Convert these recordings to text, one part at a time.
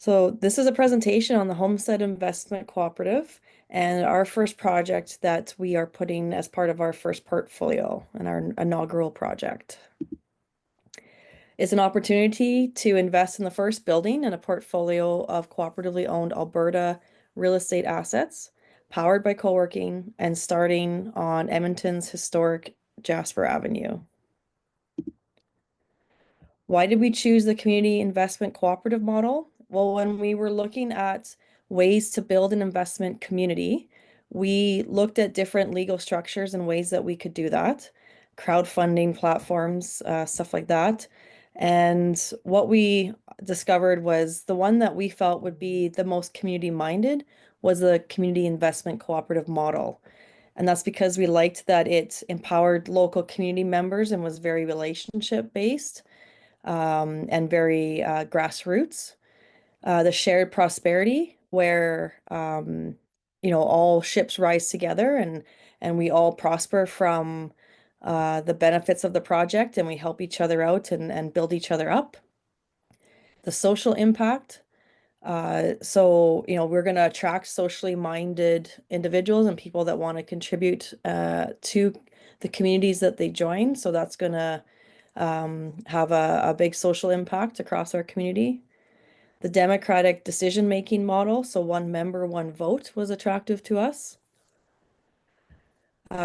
So this is a presentation on the Homestead Investment Cooperative and our first project that we are putting as part of our first portfolio and our inaugural project. It's an opportunity to invest in the first building in a portfolio of cooperatively owned Alberta real estate assets, powered by co-working and starting on Edmonton's historic Jasper Avenue. Why did we choose the community investment cooperative model? Well, when we were looking at ways to build an investment community, we looked at different legal structures and ways that we could do that, crowdfunding platforms, stuff like that. And what we discovered was the one that we felt would be the most community minded was the community investment cooperative model. And that's because we liked that it empowered local community members and was very relationship based and very grassroots. The shared prosperity, where all ships rise together and we all prosper from the benefits of the project, and we help each other out and build each other up. The social impact. We're going to attract socially minded individuals and people that want to contribute to the communities that they join. So that's going to have a big social impact across our community. The democratic decision-making model, so one member, one vote, was attractive to us.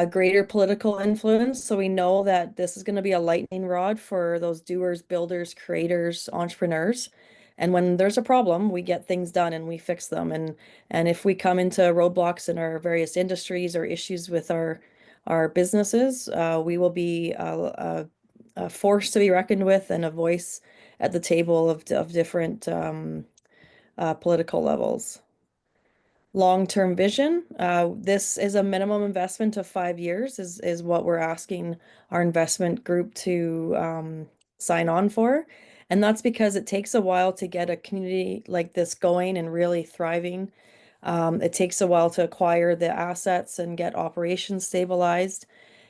Greater political influence, so we know that this is going to be a lightning rod for those doers, builders, creators, entrepreneurs. And when there's a problem, we get things done and we fix them. And if we come into roadblocks in our various industries or issues with our businesses, we will be a force to be reckoned with and a voice at the table of different political levels. Long-term vision. This is a minimum investment of 5 years is what we're asking our investment group to sign on for. And that's because it takes a while to get a community like this going and really thriving. It takes a while to acquire the assets and get operations stabilized.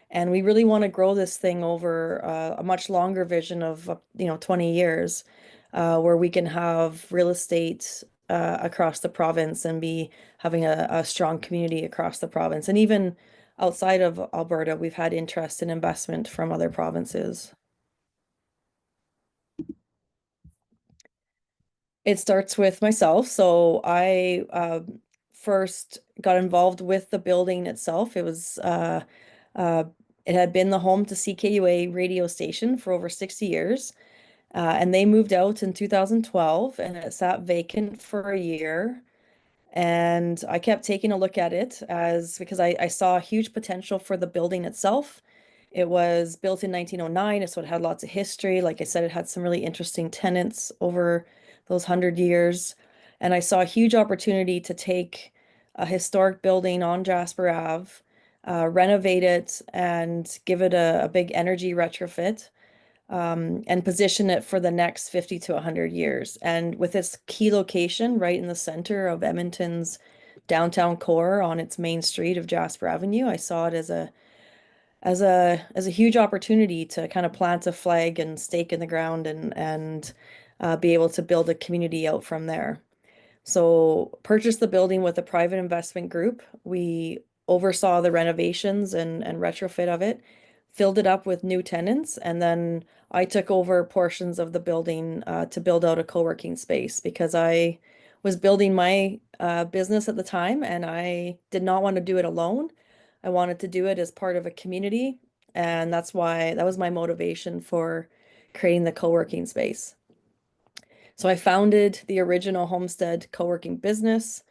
And we really want to grow this thing over a much longer vision of, 20 years, where we can have real estate across the province and be having a strong community across the province. And even outside of Alberta, we've had interest in investment from other provinces. It starts with myself. So I first got involved with the building itself. Uh, it had been the home to CKUA radio station for over 60 years. And they moved out in 2012 and it sat vacant for a year. And I kept taking a look at it as because I saw a huge potential for the building itself. It was built in 1909, so it had lots of history. Like I said, it had some really interesting tenants over those 100 years. And I saw a huge opportunity to take a historic building on Jasper Ave, renovate it, and give it a big energy retrofit and position it for the next 50 to 100 years. And with its key location right in the center of Edmonton's downtown core on its main street of Jasper Avenue, I saw it as a huge opportunity to kind of plant a flag and stake in the ground and be able to build a community out from there. So purchased the building with a private investment group. We oversaw the renovations and retrofit of it, filled it up with new tenants, and then I took over portions of the building to build out a co-working space because I was building my business at the time and I did not want to do it alone. I wanted to do it as part of a community, and that's why that was my motivation for creating the co-working space. So I founded the original Homestead co-working business.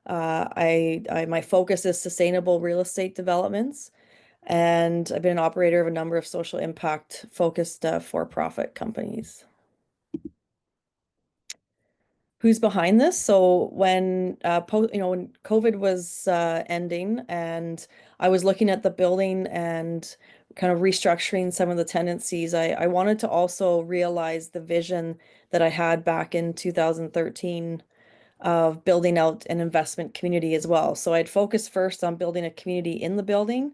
My focus is sustainable real estate developments, and I've been an operator of a number of social impact focused for-profit companies. Who's behind this? So when COVID was ending, and I was looking at the building and kind of restructuring some of the tenancies, I wanted to also realize the vision that I had back in 2013 of building out an investment community as well. So I'd focus first on building a community in the building,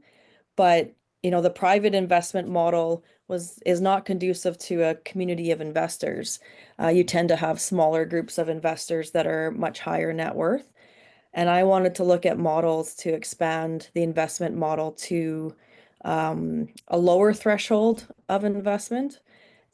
but the private investment model was is not conducive to a community of investors. You tend to have smaller groups of investors that are much higher net worth. And I wanted to look at models to expand the investment model to a lower threshold of investment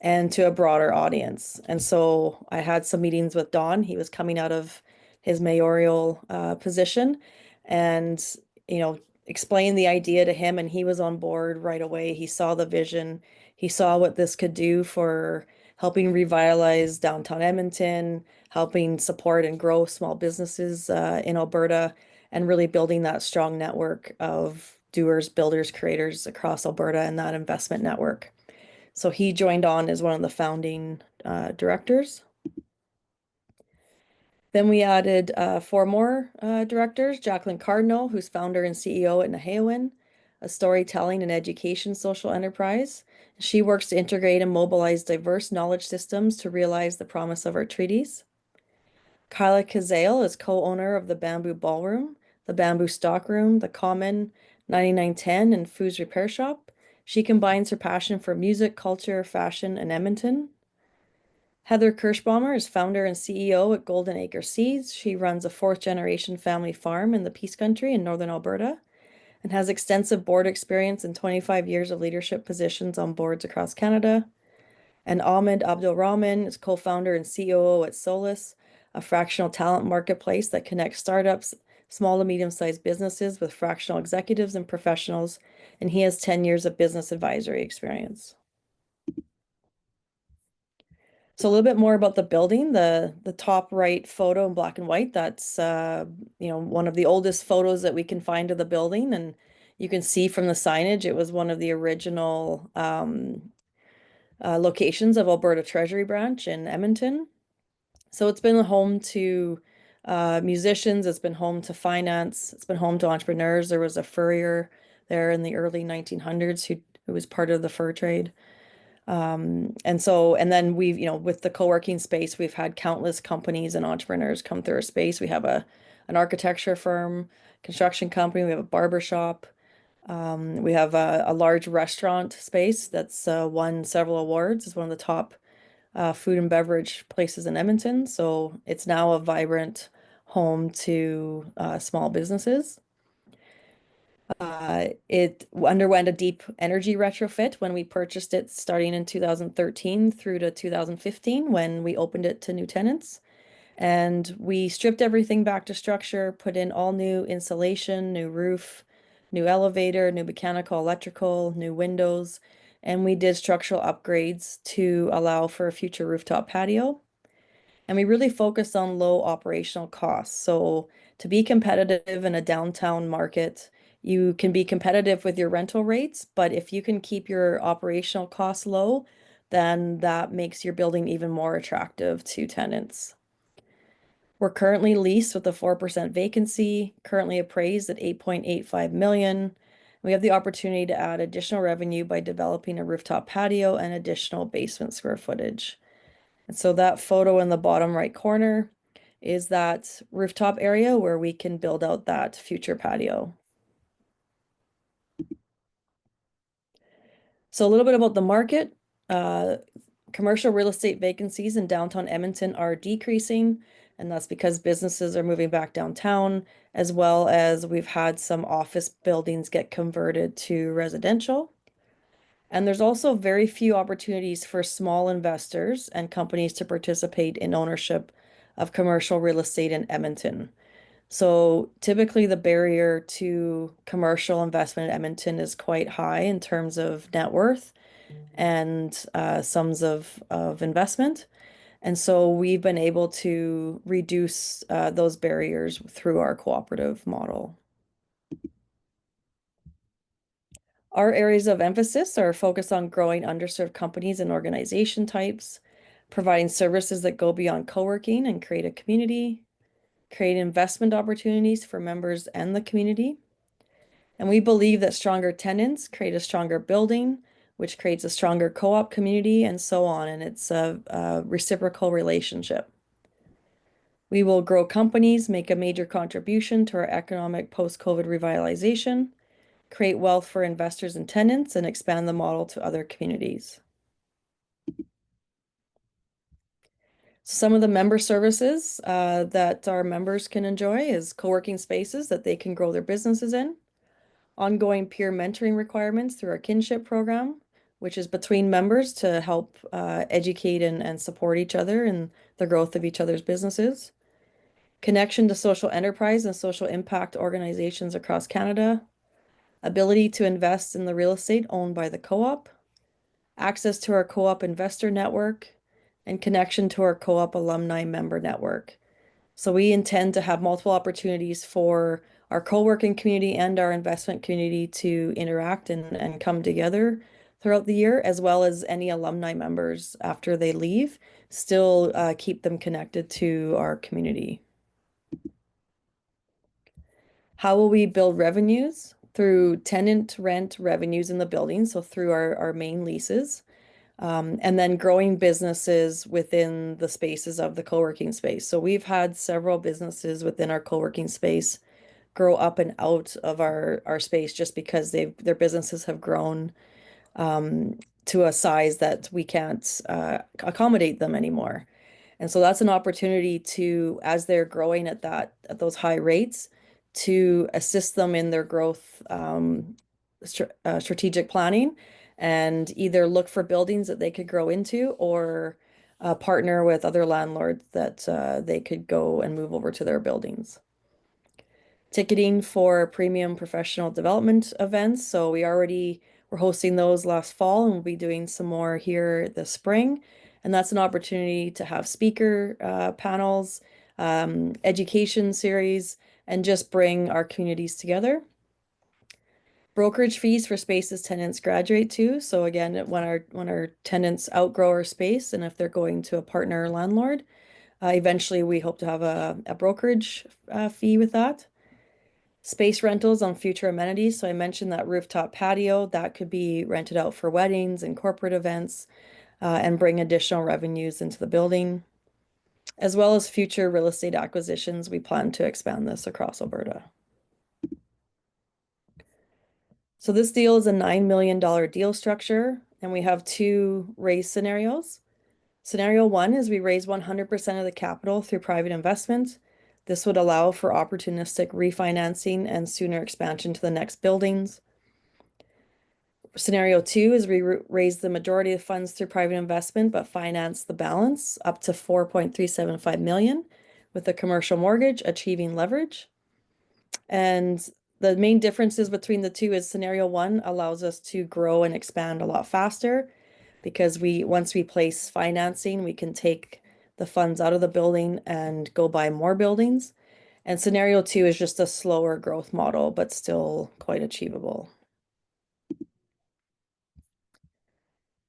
and to a broader audience. And so I had some meetings with Don. He was coming out of his mayoral position and, you know, explained the idea to him, and he was on board right away. He saw the vision. He saw what this could do for helping revitalize downtown Edmonton, helping support and grow small businesses in Alberta, and really building that strong network of doers, builders, creators across Alberta and that investment network. So he joined on as one of the founding directors. Then we added four more directors, Jacqueline Cardinal, who's founder and CEO at Naheowen, a storytelling and education social enterprise. She works to integrate and mobilize diverse knowledge systems to realize the promise of our treaties. Kyla Kazale is co-owner of the Bamboo Ballroom, the Bamboo Stockroom, the Common, 9910, and Foods Repair Shop. She combines her passion for music, culture, fashion, and Edmonton. Heather Kirschbaumer is founder and CEO at Golden Acre Seeds. She runs a fourth generation family farm in the Peace Country in northern Alberta and has extensive board experience and 25 years of leadership positions on boards across Canada. And Ahmed Abdulrahman is co-founder and COO at Solus, a fractional talent marketplace that connects startups, small to medium-sized businesses with fractional executives and professionals, and he has 10 years of business advisory experience. So a little bit more about the building, the top right photo in black and white, that's one of the oldest photos that we can find of the building, and you can see from the signage it was one of the original locations of Alberta Treasury Branch in Edmonton. So it's been home to musicians, it's been home to finance, it's been home to entrepreneurs. There was a furrier there in the early 1900s who was part of the fur trade. And then we've, with the co-working space, we've had countless companies and entrepreneurs come through our space. We have an architecture firm, construction company, we have a barber shop, we have a large restaurant space that's won several awards. It's one of the top food and beverage places in Edmonton. So it's now a vibrant home to small businesses. It underwent a deep energy retrofit when we purchased it starting in 2013 through to 2015 when we opened it to new tenants. And we stripped everything back to structure, put in all new insulation, new roof, new elevator, new mechanical, electrical, new windows, and we did structural upgrades to allow for a future rooftop patio. And we really focused on low operational costs. So to be competitive in a downtown market, you can be competitive with your rental rates, but if you can keep your operational costs low, then that makes your building even more attractive to tenants. We're currently leased with a 4% vacancy, currently appraised at 8.85 million. We have the opportunity to add additional revenue by developing a rooftop patio and additional basement square footage. And so that photo in the bottom right corner is that rooftop area where we can build out that future patio. So a little bit about the market. Uh, Commercial real estate vacancies in downtown Edmonton are decreasing, and that's because businesses are moving back downtown, as well as we've had some office buildings get converted to residential. And there's also very few opportunities for small investors and companies to participate in ownership of commercial real estate in Edmonton. So typically the barrier to commercial investment in Edmonton is quite high in terms of net worth and sums of investment. And so we've been able to reduce those barriers through our cooperative model. Our areas of emphasis are focused on growing underserved companies and organization types, providing services that go beyond co-working and create a community, create investment opportunities for members and the community. And we believe that stronger tenants create a stronger building, which creates a stronger co-op community, and so on. And it's a reciprocal relationship. We will grow companies, make a major contribution to our economic post-COVID revitalization, create wealth for investors and tenants, and expand the model to other communities. Some of the member services that our members can enjoy is co-working spaces that they can grow their businesses in, ongoing peer mentoring requirements through our kinship program, which is between members to help educate and support each other in the growth of each other's businesses, connection to social enterprise and social impact organizations across Canada, ability to invest in the real estate owned by the co-op, access to our co-op investor network, and connection to our co-op alumni member network. So we intend to have multiple opportunities for our co-working community and our investment community to interact and come together throughout the year, as well as any alumni members after they leave, still keep them connected to our community. How will we build revenues? Through tenant rent revenues in the building, so through our main leases, and then growing businesses within the spaces of the co-working space. So we've had several businesses within our co-working space grow up and out of our space just because their businesses have grown to a size that we can't accommodate them anymore. And so that's an opportunity to, as they're growing at those high rates, to assist them in their growth strategic planning and either look for buildings that they could grow into or partner with other landlords that they could go and move over to their buildings. Ticketing for premium professional development events. So we're hosting those last fall and we'll be doing some more here this spring. And that's an opportunity to have speaker panels, education series, and just bring our communities together. Brokerage fees for spaces tenants graduate to. So again, when our tenants outgrow our space and if they're going to a partner landlord, eventually we hope to have a brokerage fee with that. Space rentals on future amenities. So I mentioned that rooftop patio that could be rented out for weddings and corporate events and bring additional revenues into the building, as well as future real estate acquisitions. We plan to expand this across Alberta. So this deal is a $9 million deal structure, and we have two raise scenarios. Scenario one is we raise 100% of the capital through private investment. This would allow for opportunistic refinancing and sooner expansion to the next buildings. Scenario two is we raise the majority of funds through private investment, but finance the balance up to 4.375 million with a commercial mortgage, achieving leverage. And the main differences between the two is scenario one allows us to grow and expand a lot faster because once we place financing, we can take the funds out of the building and go buy more buildings. And scenario two is just a slower growth model, but still quite achievable.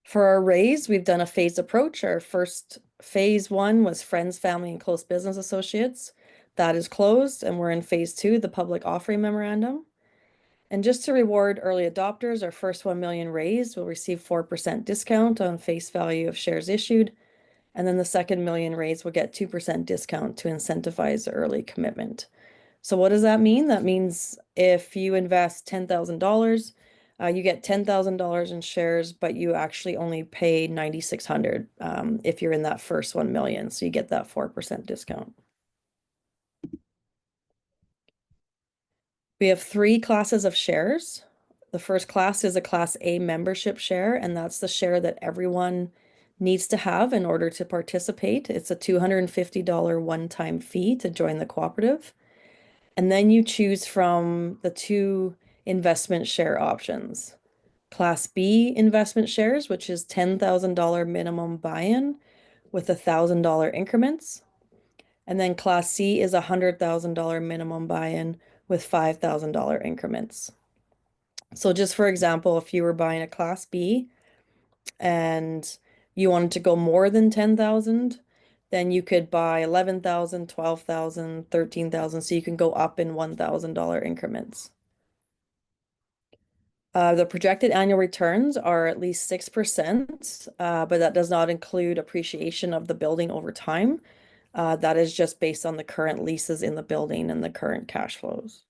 For our raise, we've done a phased approach. Our first phase one was friends, family, and close business associates. That is closed, and we're in phase two, the public offering memorandum. And just to reward early adopters, our first 1 million raised will receive 4% discount on face value of shares issued. And then the second million raised will get 2% discount to incentivize early commitment. So what does that mean? That means if you invest $10,000, you get $10,000 in shares, but you actually only pay 9,600 if you're in that first 1 million. So you get that 4% discount. We have three classes of shares. The first class is a Class A membership share, and that's the share that everyone needs to have in order to participate. It's a $250 one-time fee to join the cooperative. And then you choose from the two investment share options. Class B investment shares, which is $10,000 minimum buy-in with $1,000 increments. And then Class C is $100,000 minimum buy-in with $5,000 increments. So just for example, if you were buying a Class B and you wanted to go more than 10,000, then you could buy 11,000, 12,000, 13,000. So you can go up in $1,000 increments. The projected annual returns are at least 6%, but that does not include appreciation of the building over time. That is just based on the current leases in the building and the current cash flows.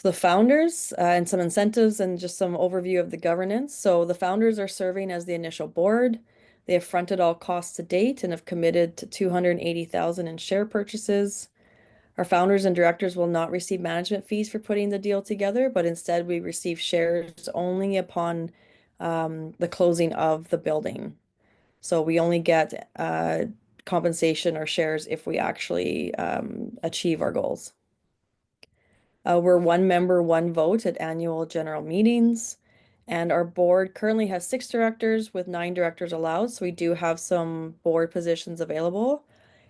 So the founders and some incentives and just some overview of the governance. So the founders are serving as the initial board. They have fronted all costs to date and have committed to 280,000 in share purchases. Our founders and directors will not receive management fees for putting the deal together, but instead we receive shares only upon the closing of the building. So we only get compensation or shares if we actually achieve our goals. We're one member, one vote at annual general meetings. And our board currently has 6 directors with 9 directors allowed. So we do have some board positions available.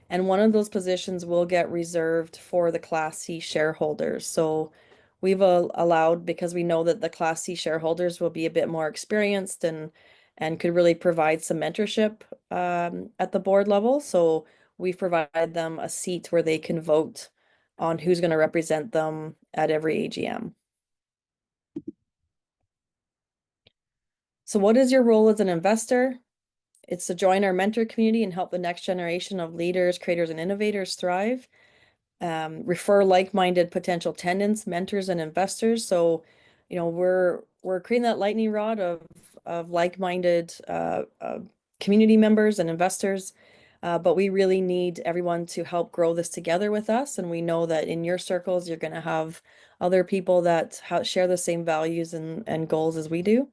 And one of those positions will get reserved for the Class C shareholders. So we've allowed, because we know that the Class C shareholders will be a bit more experienced and could really provide some mentorship at the board level. So we've provided them a seat where they can vote on who's going to represent them at every AGM. So what is your role as an investor? It's to join our mentor community and help the next generation of leaders, creators, and innovators thrive. Refer like-minded potential tenants, mentors, and investors. So, we're creating that lightning rod of like-minded community members and investors. But we really need everyone to help grow this together with us. And we know that in your circles, you're going to have other people that share the same values and goals as we do.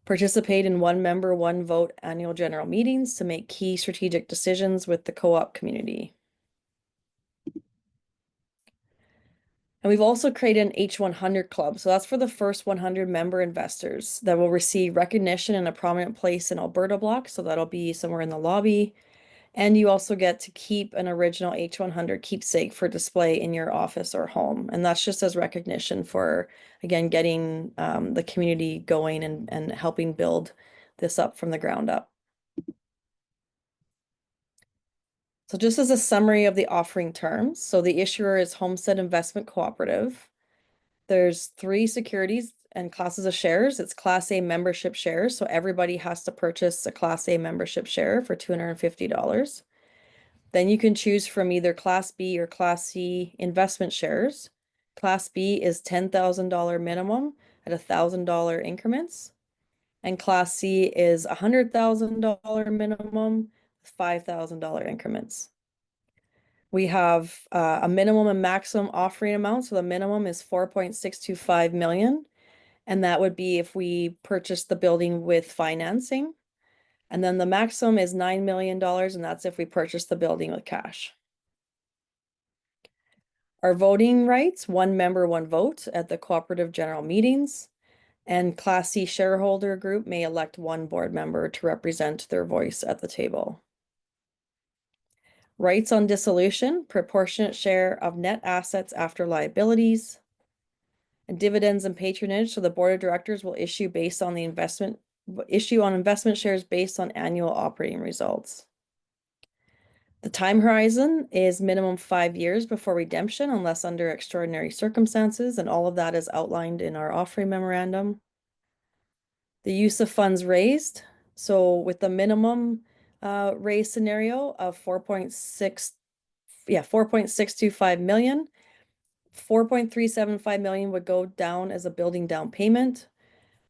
Participate in one member, one vote annual general meetings to make key strategic decisions with the co-op community. And we've also created an H100 club. So that's for the first 100 member investors that will receive recognition in a prominent place in Alberta block. So that'll be somewhere in the lobby. And you also get to keep an original H100 keepsake for display in your office or home. And that's just as recognition for, again, getting the community going and helping build this up from the ground up. So just as a summary of the offering terms, so the issuer is Homestead Investment Cooperative. There's 3 securities and classes of shares. It's Class A membership shares, so everybody has to purchase a Class A membership share for $250. Then you can choose from either Class B or Class C investment shares. Class B is $10,000 minimum at $1,000 increments. And Class C is $100,000 minimum, $5,000 increments. We have a minimum and maximum offering amount. So the minimum is 4.625 million. And that would be if we purchase the building with financing. And then the maximum is $9 million, and that's if we purchase the building with cash. Our voting rights, one member, one vote at the cooperative general meetings. And Class C shareholder group may elect one board member to represent their voice at the table. Rights on dissolution, proportionate share of net assets after liabilities. And dividends and patronage. So the board of directors will issue based on the investment shares based on annual operating results. The time horizon is minimum 5 years before redemption unless under extraordinary circumstances, and all of that is outlined in our offering memorandum. The use of funds raised. So with the minimum raise scenario of 4.625 million, 4.375 million would go down as a building down payment,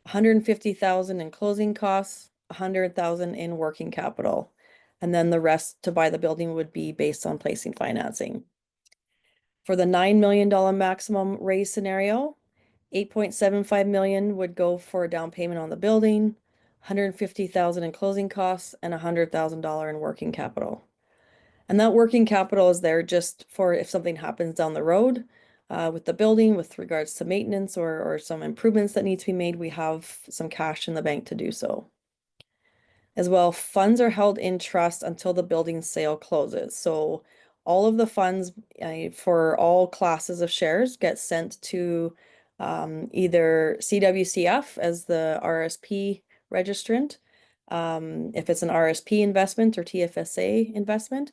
150,000 in closing costs, 100,000 in working capital. And then the rest to buy the building would be based on placing financing. For the $9 million maximum raise scenario, 8.75 million would go for a down payment on the building, 150,000 in closing costs, and $100,000 in working capital. And that working capital is there just for if something happens down the road with the building with regards to maintenance or some improvements that need to be made, we have some cash in the bank to do so. As well, funds are held in trust until the building sale closes. So all of the funds for all classes of shares get sent to either CWCF as the RSP registrant, if it's an RSP investment or TFSA investment,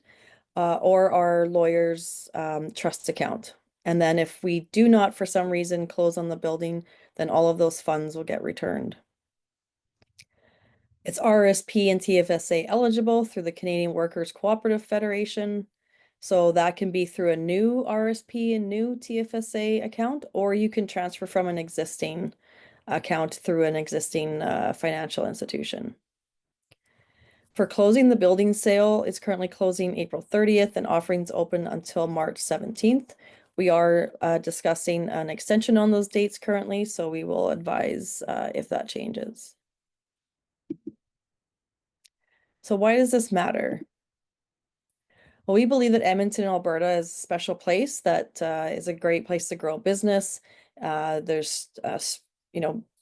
or our lawyer's trust account. And then if we do not, for some reason, close on the building, then all of those funds will get returned. It's RSP and TFSA eligible through the Canadian Workers Cooperative Federation. So that can be through a new RSP and new TFSA account, or you can transfer from an existing account through an existing financial institution. For closing, the building sale is currently closing April 30th and offerings open until March 17th. We are discussing an extension on those dates currently, so we will advise if that changes. So why does this matter? Well, we believe that Edmonton, Alberta is a special place that is a great place to grow business. There's,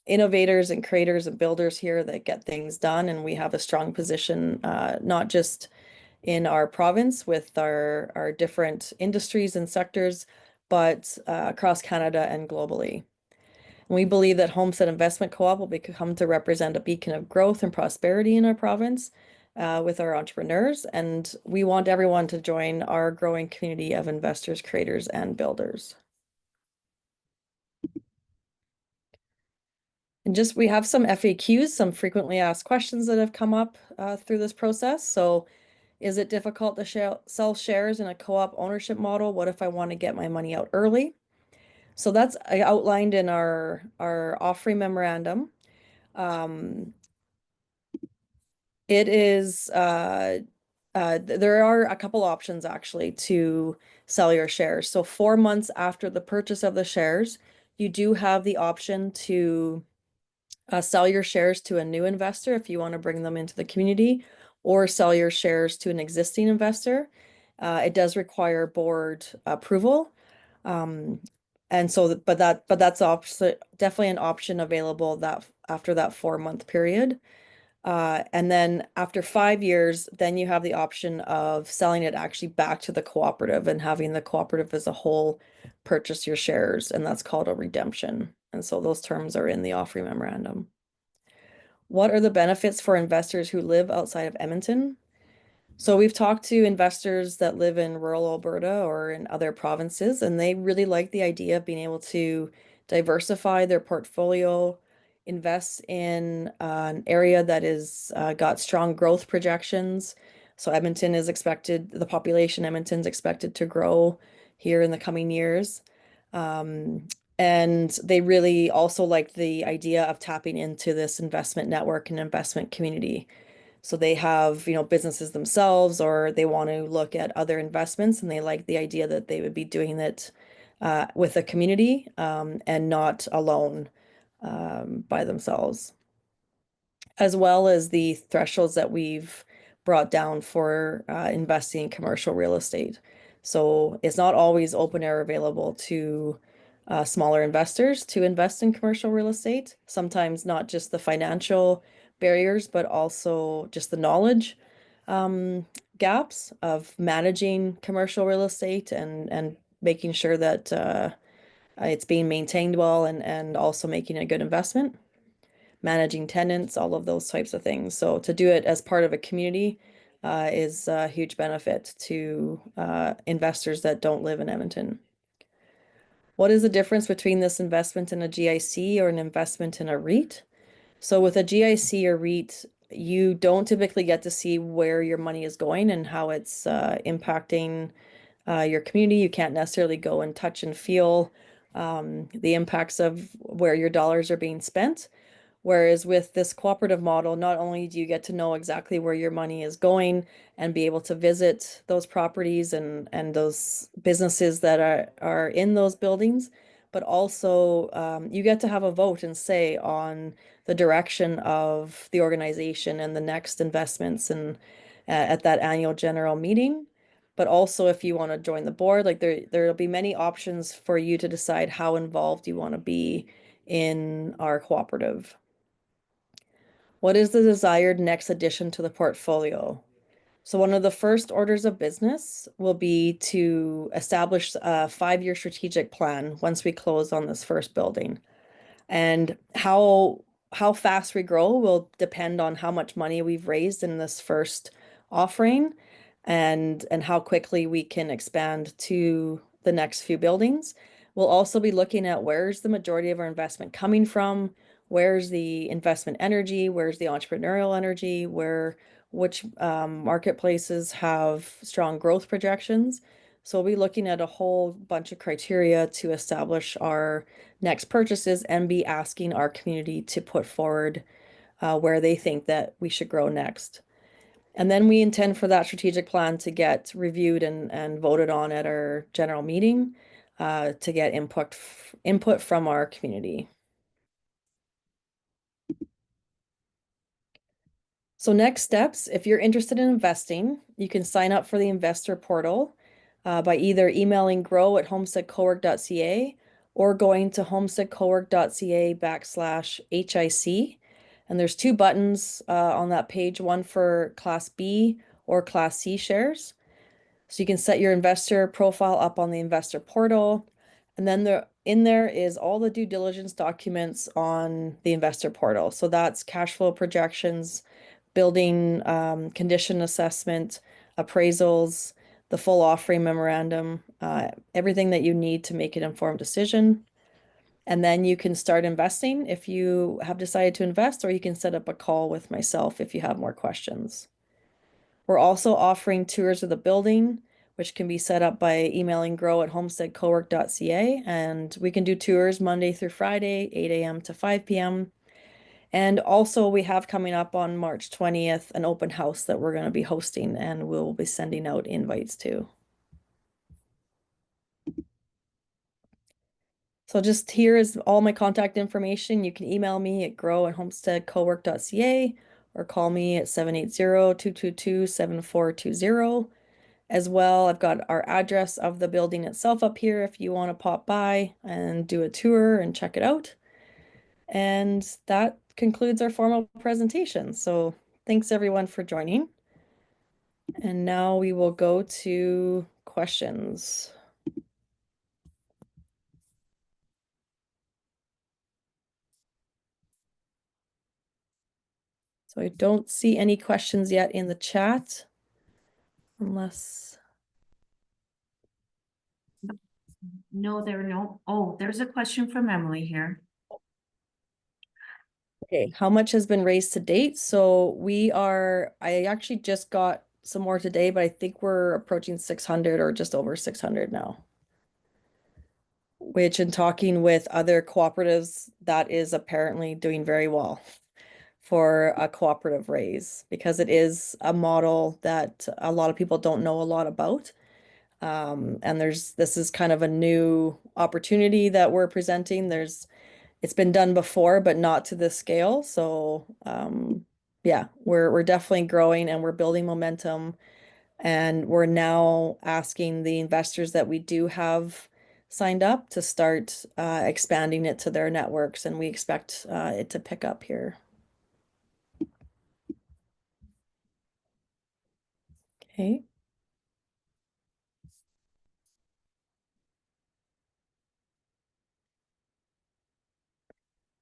innovators and creators and builders here that get things done, and we have a strong position, not just in our province with our different industries and sectors, but across Canada and globally. We believe that Homestead Investment Co-op will become to represent a beacon of growth and prosperity in our province with our entrepreneurs, and we want everyone to join our growing community of investors, creators, and builders. And just we have some FAQs, some frequently asked questions that have come up through this process. So, is it difficult to sell shares in a co-op ownership model? What if I want to get my money out early? So that's outlined in our offering memorandum. It is there are a couple options actually to sell your shares. So 4 months after the purchase of the shares, you do have the option to sell your shares to a new investor if you want to bring them into the community, or sell your shares to an existing investor. It does require board approval. Um, and so, but that's definitely an option available that after that 4 month period. And then after 5 years, then you have the option of selling it actually back to the cooperative and having the cooperative as a whole purchase your shares, and that's called a redemption. And so those terms are in the offering memorandum. What are the benefits for investors who live outside of Edmonton? So we've talked to investors that live in rural Alberta or in other provinces, and they really like the idea of being able to diversify their portfolio, invest in an area that is got strong growth projections. So Edmonton is expected, the population Edmonton's expected to grow here in the coming years. Um, and they really also like the idea of tapping into this investment network and investment community. So they have, businesses themselves, or they want to look at other investments, and they like the idea that they would be doing it with a community and not alone by themselves, as well as the thresholds that we've brought down for investing in commercial real estate. So it's not always open or available to smaller investors to invest in commercial real estate. Sometimes not just the financial barriers, but also just the knowledge gaps of managing commercial real estate and making sure that it's being maintained well and also making a good investment, managing tenants, all of those types of things. So to do it as part of a community is a huge benefit to investors that don't live in Edmonton. What is the difference between this investment in a GIC or an investment in a REIT? So with a GIC or REIT, you don't typically get to see where your money is going and how it's impacting your community. You can't necessarily go and touch and feel the impacts of where your dollars are being spent. Whereas with this cooperative model, not only do you get to know exactly where your money is going and be able to visit those properties and those businesses that are in those buildings, but also you get to have a vote and say on the direction of the organization and the next investments and at that annual general meeting. But also if you want to join the board, like there'll be many options for you to decide how involved you want to be in our cooperative. What is the desired next addition to the portfolio? So one of the first orders of business will be to establish a 5-year strategic plan once we close on this first building. And how fast we grow will depend on how much money we've raised in this first offering and how quickly we can expand to the next few buildings. We'll also be looking at where's the majority of our investment coming from, where's the investment energy, where's the entrepreneurial energy, which marketplaces have strong growth projections. So we'll be looking at a whole bunch of criteria to establish our next purchases and be asking our community to put forward where they think that we should grow next. And then we intend for that strategic plan to get reviewed and voted on at our general meeting to get input from our community. So next steps, if you're interested in investing, you can sign up for the investor portal by either emailing grow@homesteadcowork.ca or going to homesteadcowork.ca/HIC. And there's two buttons on that page, one for Class B or Class C shares. So you can set your investor profile up on the investor portal. And then in there is all the due diligence documents on the investor portal. So that's cash flow projections, building condition assessment, appraisals, the full offering memorandum, everything that you need to make an informed decision. And then you can start investing if you have decided to invest, or you can set up a call with myself if you have more questions. We're also offering tours of the building, which can be set up by emailing grow@homesteadcowork.ca. And we can do tours Monday through Friday, 8 a.m. to 5 p.m. And also we have coming up on March 20th, an open house that we're going to be hosting, and we'll be sending out invites to. So just here is all my contact information. You can email me at grow@homesteadcowork.ca or call me at 780-222-7420. As well, I've got our address of the building itself up here if you want to pop by and do a tour and check it out. And that concludes our formal presentation. So thanks everyone for joining. And now we will go to questions. So I don't see any questions yet in the chat, unless... No, there are no. Oh, there's a question from Emily here. Okay, how much has been raised to date? So I actually just got some more today, but I think we're approaching 600 or just over 600 now. Which, in talking with other cooperatives, that is apparently doing very well for a cooperative raise, because it is a model that a lot of people don't know a lot about. And this is kind of a new opportunity that we're presenting. It's been done before, but not to this scale. So yeah, we're definitely growing and we're building momentum. And we're now asking the investors that we do have signed up to start expanding it to their networks, and we expect it to pick up here. Okay.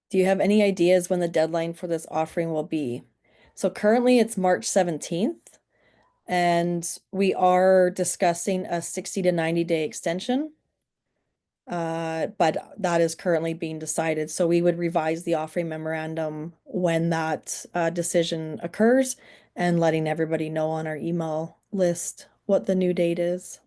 Do you have any ideas when the deadline for this offering will be? So currently it's March 17th, and we are discussing a 60 to 90-day extension. But that is currently being decided. So we would revise the offering memorandum when that decision occurs, and letting everybody know on our email list what the new date is.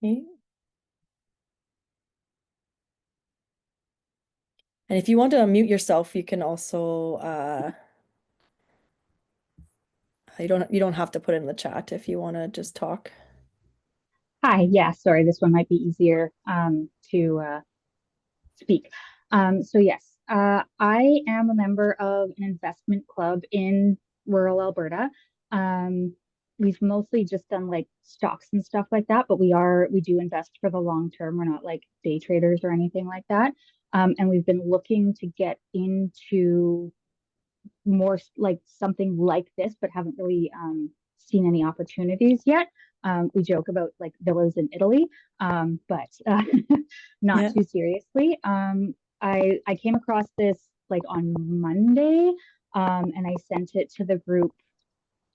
Okay. And if you want to unmute yourself, you can also you don't have to put it in the chat if you want to just talk. Hi, yeah, sorry, this one might be easier to speak. So yes, I am a member of an investment club in rural Alberta. We've mostly just done like stocks and stuff like that, but we do invest for the long term. We're not like day traders or anything like that. And we've been looking to get into more like something like this, but haven't really seen any opportunities yet. We joke about like villas in Italy, but not too seriously. I came across this like on Monday, and I sent it to the group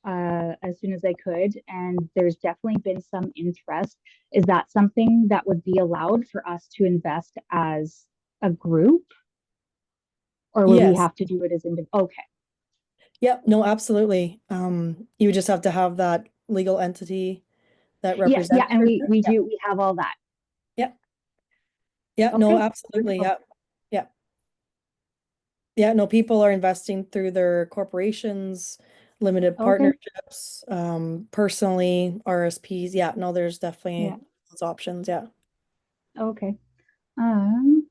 as soon as I could, and there's definitely been some interest. Is that something that would be allowed for us to invest as a group, or would we Yes. have to do it as individual? Okay. Yep. No, absolutely. You would just have to have that legal entity that Yes, yeah, represents and your we group. we Yep. do we have all that. Yep. Yeah. No, Okay, absolutely. wonderful. Yep. Yeah. Yeah. No, people are investing through their corporations, limited Okay, partnerships, personally, RSPs. Yeah. No, there's yeah, definitely those options. Yeah. okay. Um,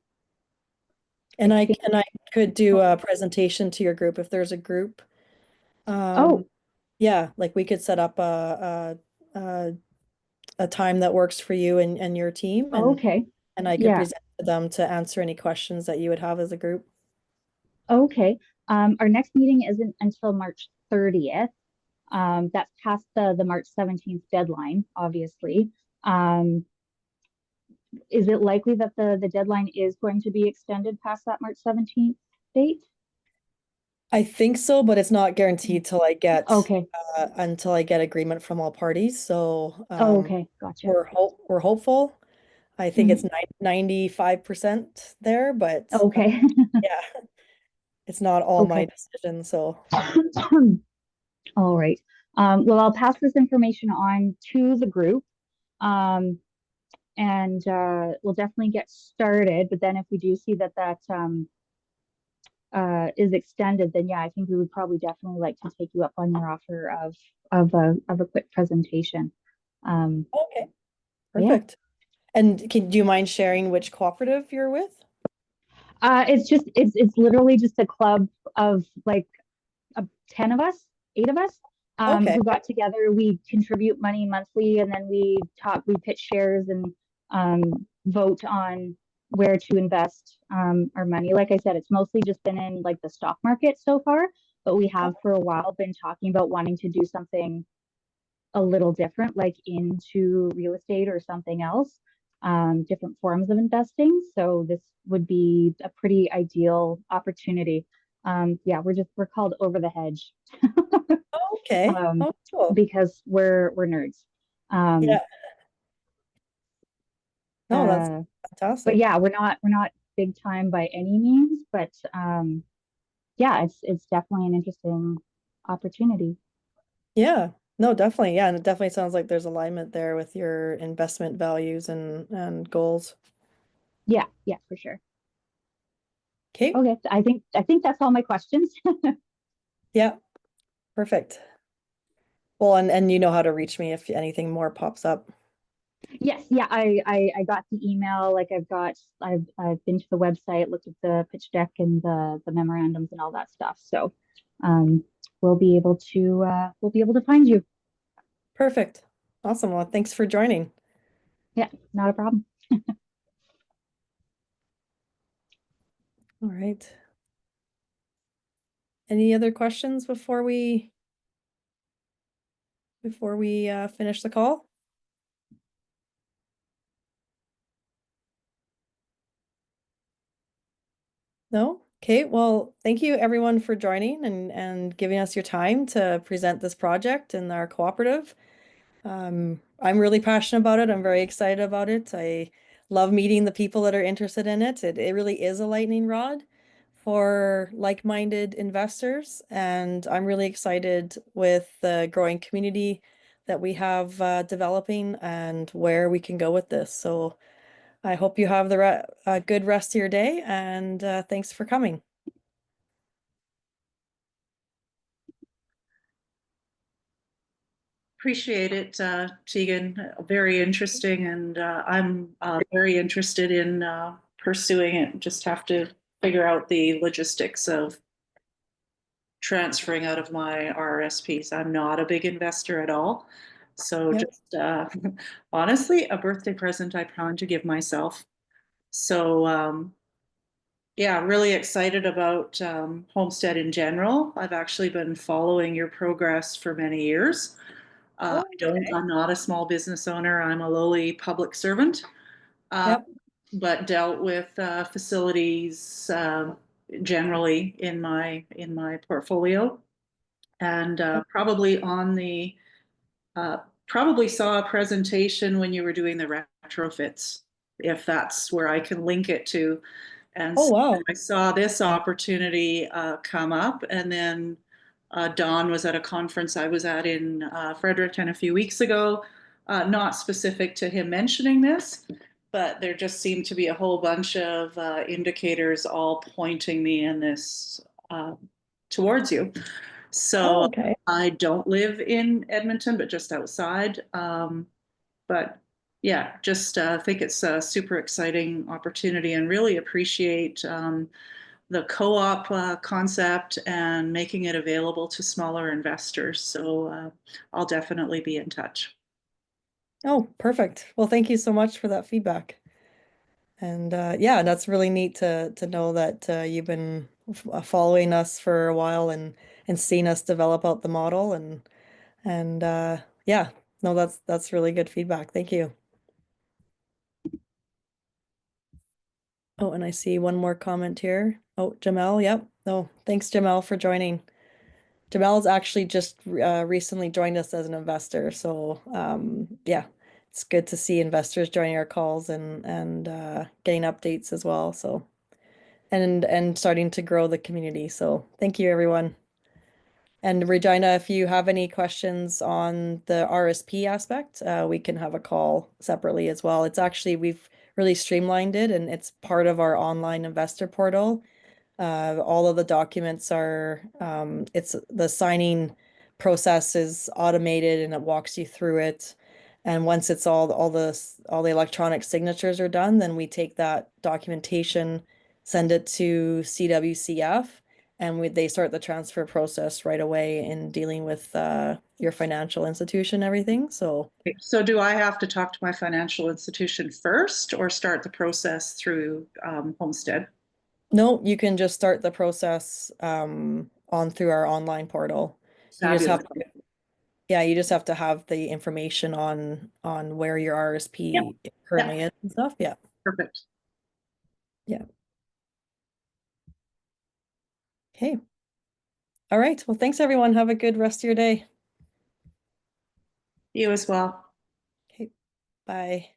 I And I think. and I could do Oh, a presentation to your group if there's a group. oh, Yeah, like we could set up a time that works for you and your team, okay. and I could Yeah, present to them to answer any questions that you would have as a group. okay. Our next meeting isn't until March 30th. That's past the March 17th deadline, obviously. Um, is it likely that the deadline is going to be extended past that March 17th date? I think so, but it's not guaranteed till I get Okay. until I get agreement from all parties. So Oh, okay. Gotcha. we're hopeful. I think it's Mhm. 95% there, but Okay. yeah, it's not all my Okay. decision. So All right. Well, I'll pass this information on to the group. Um, and we'll definitely get started. But then if we do see that is extended, then yeah, I think we would probably definitely like to take you up on your offer of a quick presentation. Um, okay, yeah. perfect. And do you mind sharing which cooperative you're with? It's literally just a club of like 10 of us, 8 of us, Okay. who got together. We contribute money monthly, and then we pitch shares and vote on where to invest our money. Like I said, it's mostly just been in like the stock market so far, but we have for a while been talking about wanting to do something a little different, like into real estate or something else, different forms of investing. So this would be a pretty ideal opportunity. Yeah, we're called Over the Hedge, Okay. um, Oh, cool. because we're nerds. Yeah. Um, No, that's uh, but fantastic. yeah, we're not big time by any means, but yeah, it's definitely an interesting opportunity. Yeah. No, definitely. Yeah, and it definitely sounds like there's alignment there with your investment values and goals. Yeah, yeah, for sure. Okay. Okay, I think that's all my questions. Yeah, perfect. Well, and you know how to reach me if anything more pops up. Yes, yeah, I got the email. Like I've been to the website, looked at the pitch deck and the memorandums and all that stuff. So um we'll be able to find you. Perfect. Awesome. Well, thanks for joining. Yeah, not a problem. All right. Any other questions before we finish the call? No? Okay, well, thank you everyone for joining and giving us your time to present this project in our cooperative. I'm really passionate about it. I'm very excited about it. I love meeting the people that are interested in it. It really is a lightning rod for like-minded investors, and I'm really excited with the growing community that we have developing and where we can go with this. So I hope you have a good rest of your day, and thanks for coming. Appreciate it, Tegan. Very interesting, and I'm very interested in pursuing it. Just have to figure out the logistics of transferring out of my RSPs. I'm not a big investor at all. So Yep. just honestly, a birthday present I plan to give myself. So yeah, really excited about Homestead in general. I've actually been following your progress for many years. Oh, okay. I'm not a small business owner. I'm a lowly public servant, uh, Yep. but dealt with facilities generally in my portfolio. and probably on the probably saw a presentation when you were doing the retrofits, if that's where I can link it to. And Oh, so wow. I saw this opportunity come up, and then Don was at a conference I was at in Fredericton a few weeks ago, not specific to him mentioning this, but there just seemed to be a whole bunch of indicators all pointing me in this towards you. Oh, So okay. I don't live in Edmonton, but just outside. But yeah, just think it's a super exciting opportunity, and really appreciate the co-op concept and making it available to smaller investors. So I'll definitely be in touch. Oh, perfect. Well, thank you so much for that feedback. And yeah, that's really neat to know that you've been following us for a while and seeing us develop out the model and yeah, no, that's really good feedback. Thank you. Oh, and I see one more comment here. Oh, Jamel, yep. Oh, thanks, Jamel, for joining. Jamel's actually just recently joined us as an investor, so yeah, it's good to see investors joining our calls and getting updates as well. So and starting to grow the community. So thank you, everyone. And Regina, if you have any questions on the RSP aspect, we can have a call separately as well. It's actually, we've really streamlined it and it's part of our online investor portal. All of the documents are, it's the signing process is automated and it walks you through it. And once it's all the electronic signatures are done, then we take that documentation, send it to CWCF, and they start the transfer process right away in dealing with your financial institution, everything. So So do I have to talk to my financial institution first, or start the process through Homestead? no, you can just start the process on through our online portal. You just Fabulous. have Yeah, you just have to have the information on where your Yep. RSP Yep. currently is and stuff. Yeah. Perfect. Yeah. Okay. All right. Well, thanks everyone. Have a good rest of your day. You as well. Okay. Bye.